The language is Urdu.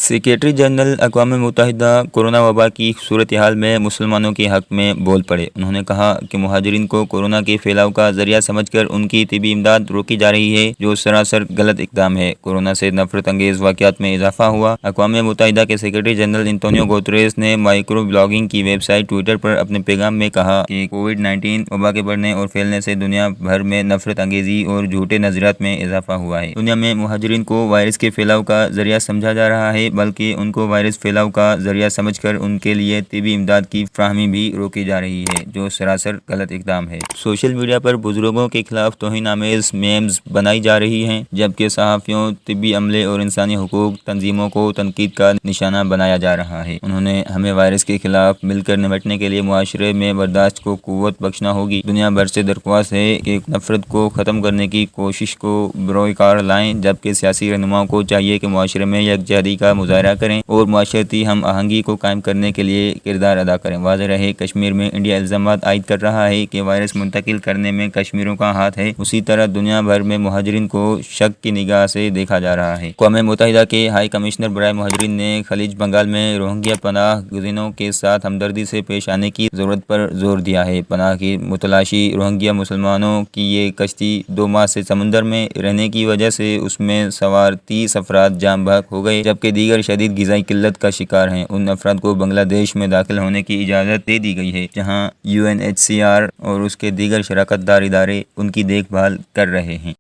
سیکریٹری جنرل اقوام متحدہ کورونا وبا کی صورتحال میں مسلمانوں کے حق میں بول پڑے۔ انہوں نے کہا کہ مہاجرین کو کورونا کے پھیلاؤ کا ذریعہ سمجھ کر ان کی طبی امداد روکی جا رہی ہے، جو سراسر غلط اقدام ہے۔ کورونا سے نفرت انگیز واقعات میں اضافہ ہوا۔ اقوام متحدہ کے سیکریٹری جنرل انتونیو گوتریس نے مائکرو بلاگنگ کی ویب سائٹ ٹوئٹر پر اپنے پیغام میں کہا کہ کووڈ-19 وبا کے بڑھنے اور پھیلنے سے دنیا بھر میں نفرت انگیزی اور جھوٹے نظریات میں اضافہ ہوا ہے۔ دنیا میں مہاجرین کو وائرس کے پھیلاؤ کا ذریعہ سمجھا جا رہا ہے، بلکہ ان کو وائرس پھیلاؤ کا ذریعہ سمجھ کر ان کے لیے طبی امداد کی فراہمی بھی روکی جا رہی ہے، جو سراسر غلط اقدام ہے۔ سوشل میڈیا پر بزرگوں کے خلاف توہین آمیز میمز بنائی جا رہی ہیں، جبکہ صحافیوں، طبی عملے اور انسانی حقوق تنظیموں کو تنقید کا نشانہ بنایا جا رہا ہے۔ انہوں نے ہمیں وائرس کے خلاف مل کر نمٹنے کے لیے معاشرے میں برداشت کو قوت بخشنا ہوگی۔ دنیا بھر سے درخواست ہے کہ نفرت کو ختم کرنے کی کوشش کو بروئے کار لائیں، جبکہ سیاسی رہنماؤں کو چاہیے کہ معاشرے میں یکجہتی کا مظاہرہ کریں اور معاشرتی ہم آہنگی کو قائم کرنے کے لیے کردار ادا کریں۔ واضح رہے، کشمیر میں انڈیا الزامات عائد کر رہا ہے کہ وائرس منتقل کرنے میں کشمیریوں کا ہاتھ ہے، اسی طرح دنیا بھر میں مہاجرین کو شک کی نگاہ سے دیکھا جا رہا ہے۔ اقوام متحدہ کے ہائی کمشنر برائے مہاجرین نے خلیج بنگال میں روہنگیا پناہ گزینوں کے ساتھ ہمدردی سے پیش آنے کی ضرورت پر زور دیا ہے۔ پناہ کی متلاشی روہنگیا مسلمانوں کی یہ کشتی 2 ماہ سے سمندر میں رہنے کی وجہ سے اس میں سوار 30 افراد جاں بحق ہو گئے، جبکہ دیگر شدید غذائی قلت کا شکار ہیں۔ ان افراد کو بنگلہ دیش میں داخل ہونے کی اجازت دے دی گئی ہے، جہاں UNHCR اور اس کے دیگر شراکت دار ادارے ان کی دیکھ بھال کر رہے ہیں۔